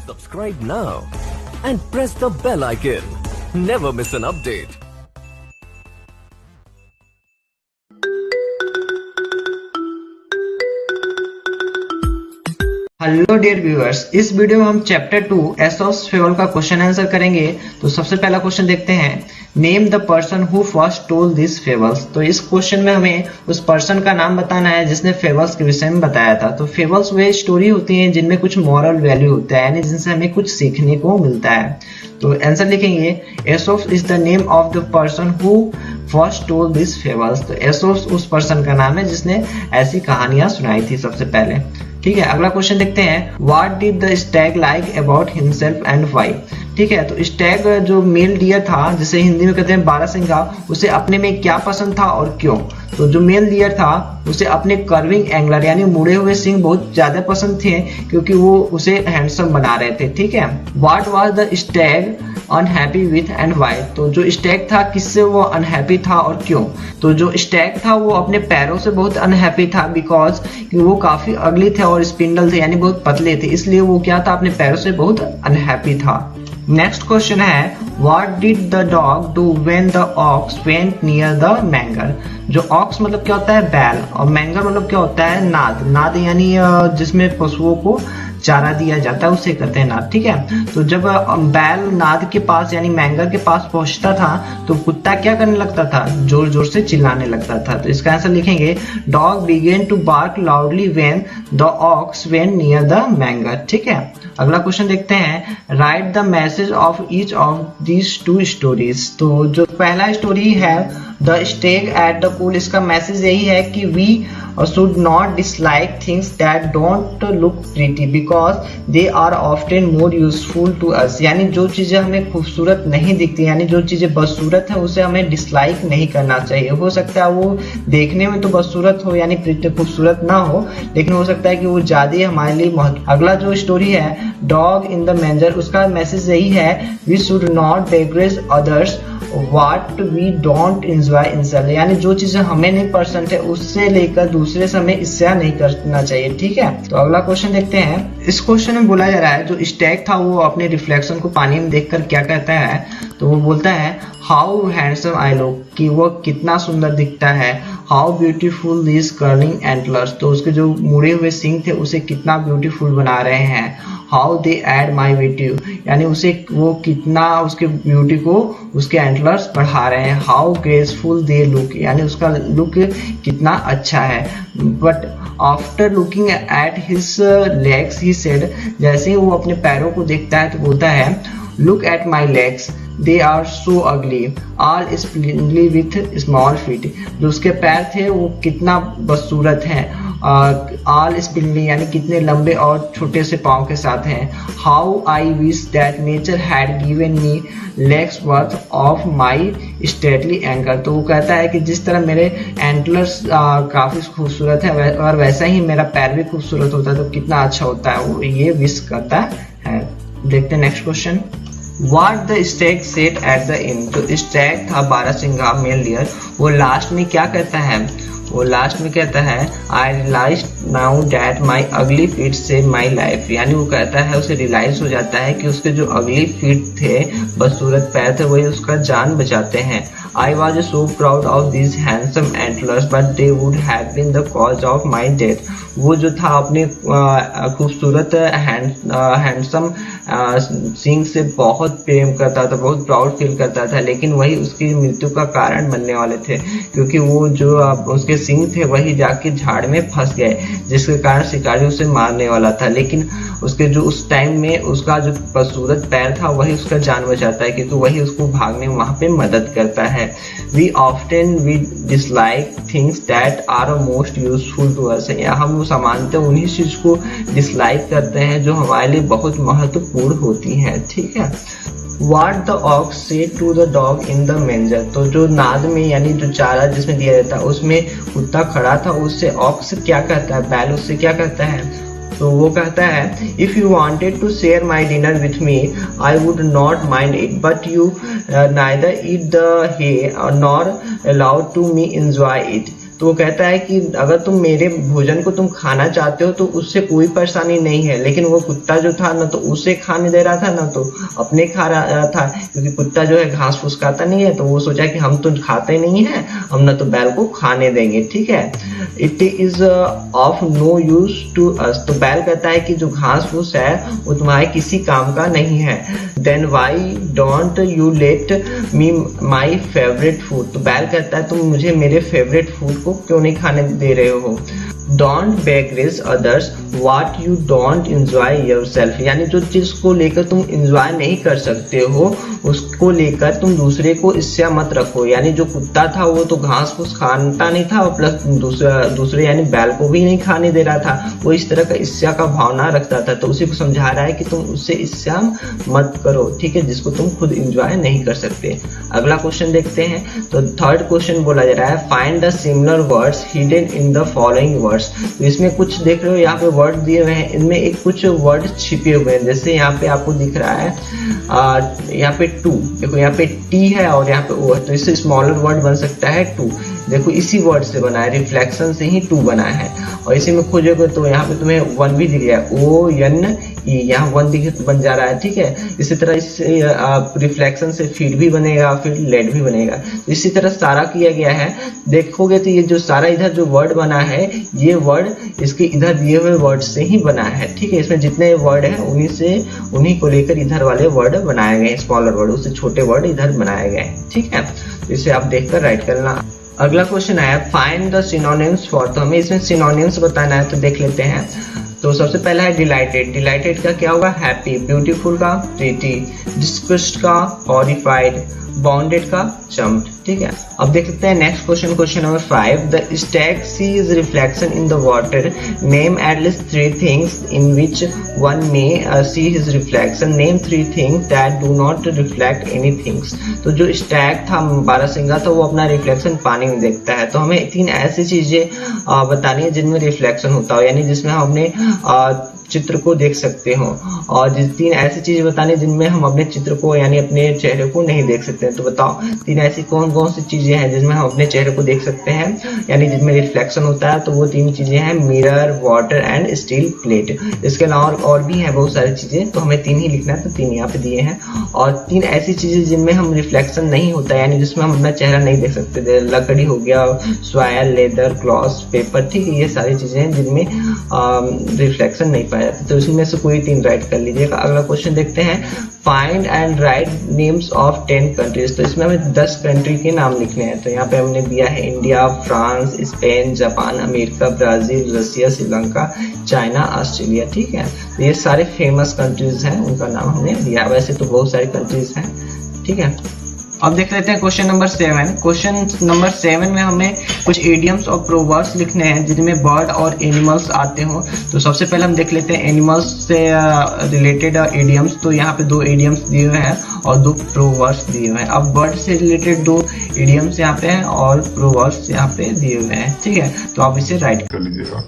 Subscribe now and press the bell icon. Never miss an update. Hello dear viewers, इस video में हम chapter 2 Aesop's fable का question answer करेंगे। तो सबसे पहला क्वेश्चन देखते हैं, name the person who first told this fables. तो इस क्वेश्चन में हमें उस पर्सन का नाम बताना है जिसने फेबल्स के विषय में बताया था। तो फेबल्स वे स्टोरी होती हैं जिनमें कुछ मॉरल वैल्यू होता है, यानी जिनसे हमें कुछ सीखने को मिलता है। तो आंसर लिखेंगे, Aesop's is the name of the person who first told this fables. तो एसोप्स उस पर्सन का नाम है जिसने ऐसी कहानियां सुनाई थी सबसे पहले। ठीक है, अगला क्वेश्चन देखते हैं, what did the Stag like about himself and why. ठीक है, तो स्टैग जो मेल डियर था, जिसे हिंदी में कहते हैं बारहसिंगा, उसे अपने में क्या पसंद था और क्यों। तो जो मेल डियर था उसे अपने कर्विंग एंगलर यानी मुड़े हुए सिंग बहुत ज्यादा पसंद थे, क्योंकि वो उसे हैंडसम बना रहे थे। ठीक है, what was the Stag unhappy with and why. तो जो स्टैग था किससे वो अनहैप्पी था और क्यों। तो जो स्टैग था वो अपने पैरों से बहुत अनहैप्पी था, बिकॉज वो काफी अगली थे और स्पिंडल थे यानी बहुत पतले थे, इसलिए वो क्या था, अपने पैरों से बहुत अनहैप्पी था। नेक्स्ट क्वेश्चन है, what did the dog do when the ox went near the manger. जो ऑक्स मतलब क्या होता है, बैल, और मैंगर मतलब क्या होता है, नाद। नाद यानी जिसमें पशुओं को चारा दिया जाता है उसे कहते हैं नाद। ठीक है, तो जब बैल नाद के पास यानी मैंगर के पास पहुंचता था तो कुत्ता क्या करने लगता था, जोर जोर से चिल्लाने लगता था। तो इसका आंसर लिखेंगे, dog began to bark loudly when the ox went near the manger. ठीक है, अगला क्वेश्चन देखते हैं, write the message of each of these two stories. तो जो पहला स्टोरी है the stag at the pool, इसका मैसेज यही है कि we should not dislike things that don't look pretty because they are often more useful to us। यानी जो चीजें हमें खूबसूरत नहीं दिखती, यानी जो चीजें बदसूरत है उसे हमें डिसलाइक नहीं करना चाहिए। हो सकता है वो देखने में तो बदसूरत हो यानी खूबसूरत ना हो, लेकिन हो सकता है कि वो ज्यादा हमारे लिए महत्व। अगला जो स्टोरी है डॉग इन द मैंजर, उसका मैसेज यही है, we should not degrade others what we don't enjoy inself. यानी जो चीजें हमें नहीं पसंद है उससे लेकर दूसरे से हमें इससे नहीं करना चाहिए। ठीक है, तो अगला क्वेश्चन देखते हैं, इस क्वेश्चन में बोला जा रहा है जो स्टैग था वो अपने रिफ्लेक्शन को पानी में देखकर क्या कहता है। तो वो बोलता है, हाउ हैंडसम आई लुक, कि वो कितना सुंदर दिखता है। How beautiful this curling antlers, तो उसके जो मुड़े हुए सिंग थे उसे कितना ब्यूटीफुल बना रहे हैं। How they add my beauty, यानी उसे वो कितना उसके ब्यूटी को उसके एंटलर्स बढ़ा रहे हैं। हाउ ग्रेसफुल दे लुक, यानी उसका लुक कितना अच्छा है। But after looking at his legs he said, जैसे ही वो अपने पैरों को देखता है तो बोलता है, look at my legs they are so ugly all spindly with small feet. जो उसके पैर थे वो कितना बदसूरत हैं, ऑल स्पिंडली यानी कितने लंबे और छोटे से पाँव के साथ हैं। How I wish that nature had given me legs worth of my stately anchor. तो वो कहता है कि जिस तरह मेरे एंटलर्स काफी खूबसूरत है और वैसा ही मेरा पैर भी खूबसूरत होता है तो कितना अच्छा होता है, वो ये विश करता है। देखते हैं next question, What the stag said at the end। जो स्टैग था बारहसिंगा मेल डियर, वो लास्ट में क्या कहता है, वो लास्ट में कहता है, आई रियलाइज नाउ डैट माई अगली फीट सेव माई लाइफ। यानी वो कहता है, उसे रियलाइज हो जाता है कि उसके जो अगली फीट थे, बदसूरत पैर थे, वही उसका जान बचाते हैं। I was so proud of this handsome antlers but they would have been the cause of my death. वो जो था अपने खूबसूरत हैंडसम सिंग से बहुत प्रेम करता था, बहुत प्राउड फील करता था, लेकिन वही उसकी मृत्यु का कारण बनने वाले थे, क्योंकि वो जो उसके सिंग थे वही जाके झाड़ में फंस गए, जिसके कारण शिकारी उसे मारने वाला था। लेकिन उसके जो उस टाइम में उसका जो बदसूरत पैर था वही उसका जान बचाता है, क्योंकि वही उसको भागने में वहां पे मदद करता है। We often we dislike things that are most useful to us. हम सामान्यतः उन्हीं चीज को डिसलाइक करते हैं जो हमारे लिए बहुत महत्वपूर्ण होती है। ठीक है, What the ox said to the dog in the manger। तो जो नाद में यानी जो चारा जिसमें दिया जाता है उसमें कुत्ता खड़ा था, उससे ऑक्स क्या कहता है, बैल उससे क्या कहता है। तो वो कहता है, if you wanted to share my dinner with me I would not mind it but you neither eat the hay nor allowed to me enjoy it. तो वो कहता है कि अगर तुम मेरे भोजन को तुम खाना चाहते हो तो उससे कोई परेशानी नहीं है, लेकिन वो कुत्ता जो था ना तो उसे खाने दे रहा था ना तो अपने खा रहा था, क्योंकि कुत्ता जो है घास फूस खाता नहीं है, तो वो सोचा कि हम तो खाते नहीं है, हम ना तो बैल को खाने देंगे, ठीक है। It is of no use to us, तो बैल कहता है कि जो घास फूस है वो तुम्हारे किसी काम का नहीं है। Then why don't you let me my favourite food, तो बैल कहता है तुम मुझे मेरे फेवरेट फूड को क्यों नहीं खाने दे रहे हो। Don't begrudge others what you don't enjoy yourself, यानी जो चीज को लेकर तुम एंजॉय नहीं कर सकते हो उसको लेकर तुम दूसरे को ईर्ष्या मत रखो। यानी जो कुत्ता था वो तो घास फूस खाता नहीं था और प्लस दूसरे यानी बैल को भी नहीं खाने दे रहा था, वो इस तरह का ईर्ष्या का भावना रखता था, तो उसी को समझा रहा है कि तुम उससे ईर्ष्या मत करो, ठीक है, जिसको तुम खुद एंजॉय नहीं कर सकते। अगला क्वेश्चन देखते हैं, तो थर्ड क्वेश्चन बोला जा रहा है find the similar words hidden in the following words. तो इसमें कुछ देख रहे हो यहाँ पे वर्ड दिए हुए हैं, इनमें एक कुछ वर्ड छिपे हुए हैं, जैसे यहाँ पे आपको दिख रहा है यहाँ पे टू, देखो यहाँ पे टी है और यहाँ पे ओ है, तो इससे स्मॉलर वर्ड बन सकता है टू, देखो इसी वर्ड से बना है, रिफ्लेक्शन से ही टू बना है। और इसी में खोजोगे तो यहाँ पे तुम्हें वन भी दिख गया, ओ एन ई, यहाँ वन बन जा रहा है, ठीक है। इसी तरह इससे रिफ्लेक्शन से फीड भी बनेगा, फिर लेड भी बनेगा, तो इसी तरह सारा किया गया है। देखोगे तो ये जो सारा इधर जो वर्ड बना है ये वर्ड इसके इधर दिए हुए वर्ड से ही बना है, ठीक है। इसमें जितने वर्ड है उन्हीं को लेकर इधर वाले वर्ड बनाए गए, स्मॉलर वर्ड उससे छोटे वर्ड इधर बनाए गए, ठीक है। तो इसे आप देखकर राइट करना। अगला क्वेश्चन है फाइंड द सिनोनिम्स फॉर, तो हमें इसमें सिनोनिम्स बताना है, तो देख लेते हैं। तो सबसे पहला है डिलाइटेड, डिलाइटेड का क्या होगा हैप्पी, ब्यूटीफुल का प्रीटी, डिस्गस्ट का हॉरिफाइड, बाउंडेड का जम्प्ड, ठीक है। अब देख सकते हैं next question, question number 5, the stag sees reflection in the water, name at least 3 things in which one may see his reflection, name 3 things that do not reflect any things. तो जो Stag था बारहसिंगा था वो अपना रिफ्लेक्शन पानी में देखता है, तो हमें 3 ऐसी चीजें बतानी है जिनमें रिफ्लेक्शन होता हो, यानी जिसमें हम अपने चित्र को देख सकते हो, और 3 ऐसी चीजें बतानी जिनमें हम अपने चित्र को यानी अपने चेहरे को नहीं देख सकते हैं। तो बताओ 3 ऐसी कौन कौन सी चीजें हैं जिसमें हम अपने चेहरे को देख सकते हैं यानी जिसमें रिफ्लेक्शन होता है। तो वो 3 चीजें हैं mirror, water and steel plate. इसके अलावा और भी है बहुत सारी चीजें, तो हमें 3 ही लिखना है, तो 3 यहाँ पे दिए हैं। और 3 ऐसी चीजें जिनमें हम रिफ्लेक्शन नहीं होता है यानी जिसमें हम अपना चेहरा नहीं देख सकते, लकड़ी हो गया, सॉयल, लेदर, ग्लॉस, पेपर, ठीक है, ये सारी चीजें हैं जिनमें रिफ्लेक्शन नहीं पाया जाता। तो इसमें से कोई 3 राइट कर लीजिएगा। अगला क्वेश्चन देखते हैं find and right names of 10 countries. तो इसमें हमें 10 कंट्री के नाम लिखने हैं, तो यहाँ पे हमने दिया है India, France, Spain, Japan, America, Brazil, Russia, Sri Lanka, China, Australia, ठीक है। तो ये सारे फेमस कंट्रीज हैं, उनका नाम हमने दिया। वैसे तो बहुत सारी कंट्रीज हैं, ठीक है। अब देख लेते हैं क्वेश्चन नंबर 7। क्वेश्चन नंबर 7 में हमें कुछ इडियम्स और प्रोवर्ब्स लिखने हैं जिनमें बर्ड और एनिमल्स आते हो। तो सबसे पहले हम देख लेते हैं एनिमल्स से रिलेटेड इडियम्स। तो यहाँ पे 2 इडियम्स दिए हुए हैं और 2 प्रोवर्ब्स दिए हुए हैं। अब बर्ड से रिलेटेड 2 इडियम्स यहाँ पे हैं और प्रोवर्ब्स यहाँ पे दिए हुए हैं, ठीक है। तो आप इसे राइट कर लीजिएगा।